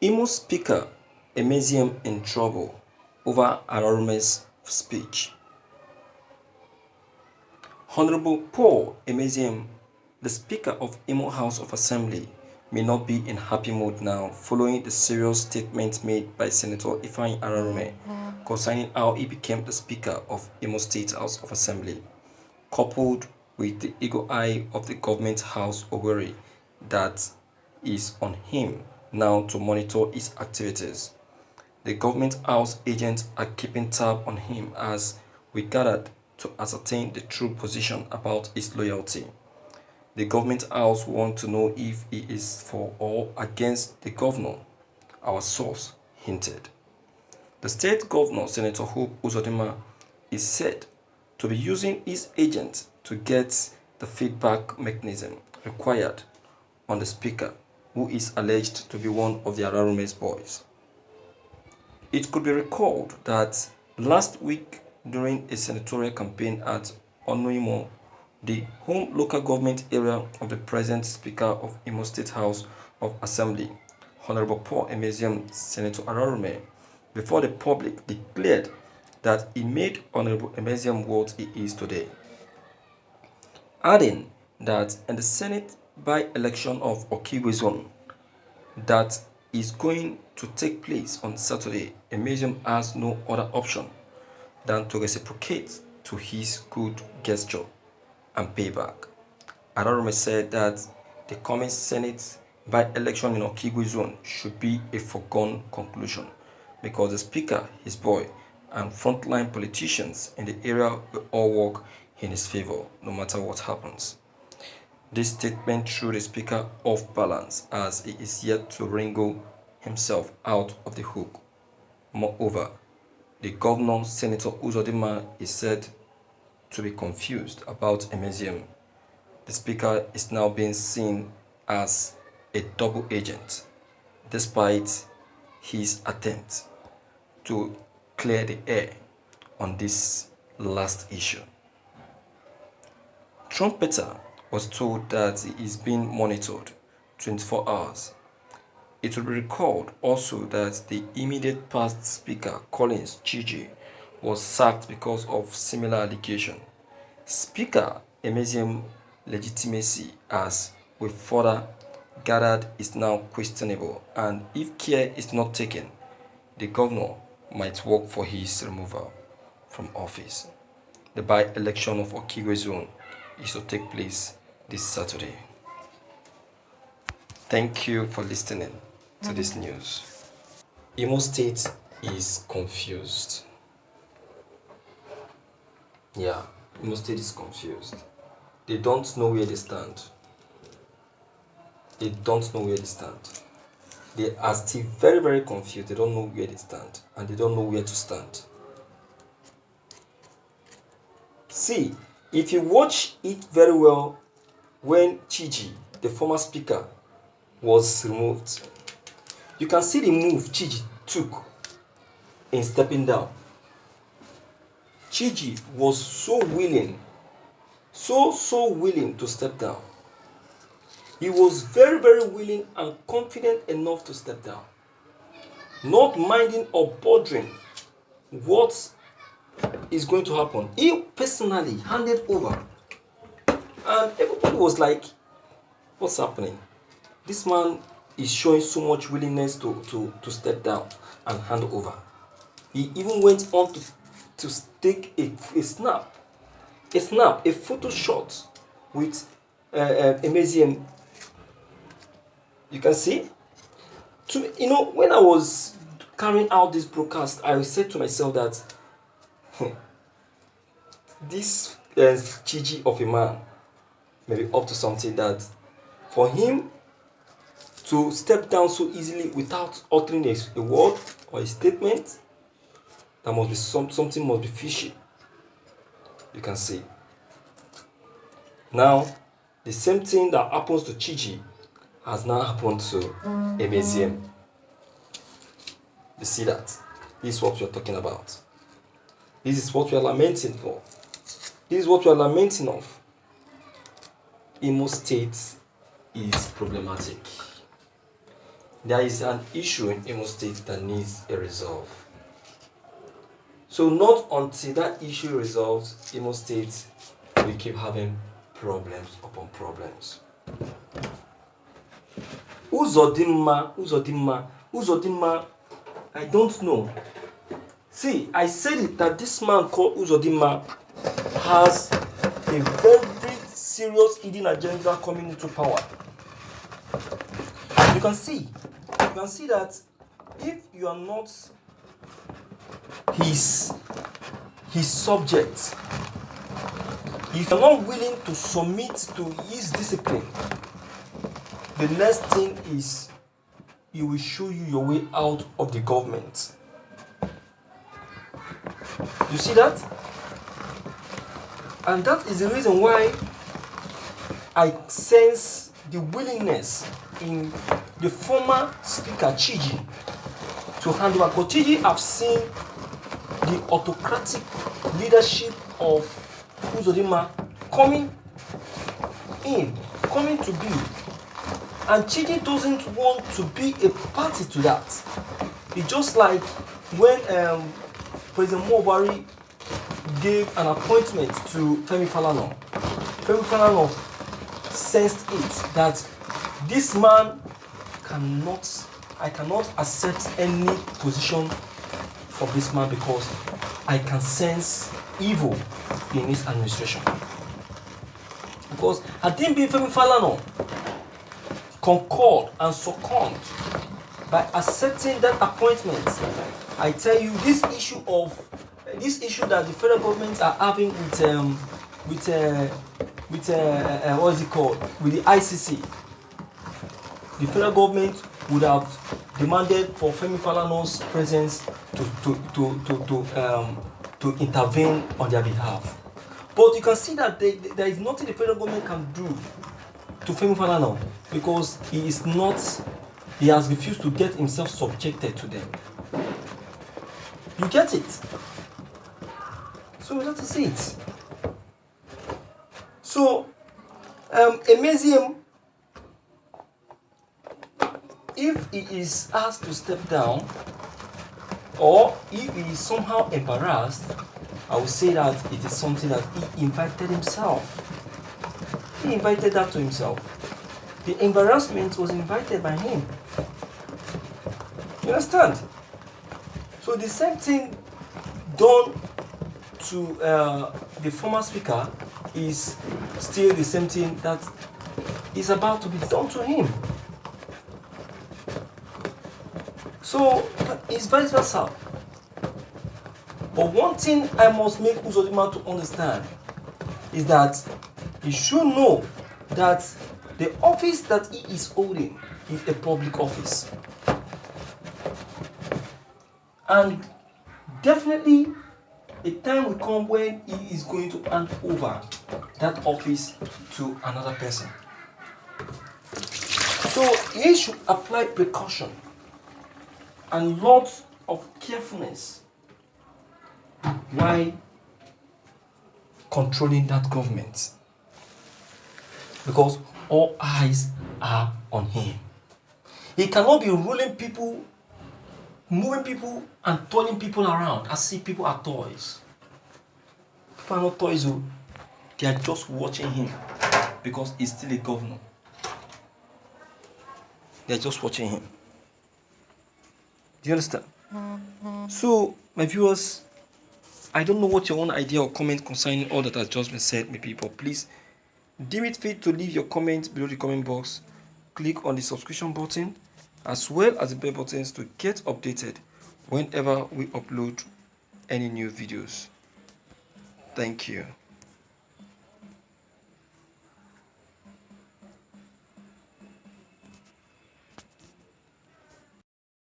Imo Speaker Emeziem in trouble over Ararume'S speech. Honorable Paul Emeziem, the Speaker of Imo House of Assembly, may not be in happy mood now following the serious statement made by Senator Ifeanyi Ararume concerning how he became the Speaker of Imo State House of Assembly, coupled with the eagle eye of the government house Owerri that is on him now to monitor his activities. The government house agents are keeping tab on him as we gathered to ascertain the true position about his loyalty. The government house want to know if he is for or against the governor, our source hinted. The state governor, Senator Hope Uzodinma, is said to be using his agent to get the feedback mechanism required on the speaker, who is alleged to be one of the Ararume'S boys. It could be recalled that last week during a senatorial campaign at Onuimo, the home local government area of the present Speaker of Imo State House of Assembly, Honorable Paul Emeziem, Senator Ararume, before the public declared that he made Honorable Emeziem what he is today, adding that in the Senate by-election of Okigwe Zone that is going to take place on Saturday, Emeziem has no other option than to reciprocate to his good gesture and payback. Ararume said that the coming Senate by-election in Okigwe Zone should be a foregone conclusion because the Speaker, his boy, and frontline politicians in the area will all work in his favor no matter what happens. This statement threw the Speaker off balance as he is yet to wrangle himself out of the hook. Moreover, the governor, Senator Uzodinma, is said to be confused about Emeziem. The Speaker is now being seen as a double agent, despite his attempt to clear the air on this last issue. Trumpeter was told that he is being monitored 24 hours. It will be recalled also that the immediate past Speaker, Collins Chiji, was sacked because of similar allegation. Speaker Emeziem legitimacy, as we further gathered, is now questionable, and if care is not taken, the governor might work for his removal from office. The by-election of Okigwe Zone is to take place this Saturday. Thank you for listening to this news. Imo State is confused. Yeah, Imo State is confused. They don't know where they stand. They don't know where they stand. They are still very, very confused. They don't know where they stand and they don't know where to stand. See, if you watch it very well, when Chiji, the former speaker, was removed, you can see the move Chiji took in stepping down. Chiji was so willing, so willing to step down. He was very, very willing and confident enough to step down, not minding or bothering what is going to happen. He personally handed over, and everybody was like, what's happening? This man is showing so much willingness to step down and hand over. He even went on to take a photo shot with Emeziem. You can see. When I was carrying out this broadcast, I said to myself that this Chiji of a man may be up to something, that for him to step down so easily without uttering a word or a statement, there must be something must be fishy. You can see. Now, the same thing that happens to Chiji has now happened to Emeziem. You see that? This is what we are talking about. This is what we are lamenting for. This is what we are lamenting of. Imo State is problematic. there is an issue in Imo State that needs a resolve. So not until that issue resolves, Imo State will keep having problems upon problems. Uzodinma, I don't know. See, I said it that this man called Uzodinma has a very serious hidden agenda coming into power. You can see that if you are not his subject, if you're not willing to submit to his discipline, the next thing is he will show you your way out of the government. You see that? And that is the reason why I sense the willingness in the former speaker Chiji to hand over. Because Chiji have seen the autocratic leadership of Uzodinma coming to be. And Chiji doesn't want to be a party to that. It's just like when President Buhari gave an appointment to Femi Falana. Femi Falana sensed it that this man I cannot accept any position for this man because I can sense evil in his administration. Because had it been Femi Falana concurred and succumbed by accepting that appointment, I tell you, this issue that the federal government are having with what is it called, with the ICC, the federal government would have demanded for Femi Falana's presence to intervene on their behalf. But you can see that there is nothing the federal government can do to Femi Falana because he has refused to get himself subjected to them. You get it? So that is it. So, Emeziem, if he is asked to step down, or if he is somehow embarrassed, I would say that it is something that he invited himself. He invited that to himself. The embarrassment was invited by him. You understand? So the same thing done to the former speaker is still the same thing that is about to be done to him. So it's vice versa. But one thing I must make Uzodinma to understand is that he should know that the office that he is holding is a public office. And definitely a time will come when he is going to hand over that office to another person. So he should apply precaution and lots of carefulness while controlling that government, because all eyes are on him. He cannot be ruling people, moving people and turning people around as if people are toys. People are not toys, they are just watching him because he's still a governor. They are just watching him. Do you understand? So, my viewers, I don't know what your own idea or comment concerning all that has just been said, my people. Please deem it fit to leave your comment below the comment box. Click on the subscription button as well as the bell buttons to get updated whenever we upload any new videos. Thank you.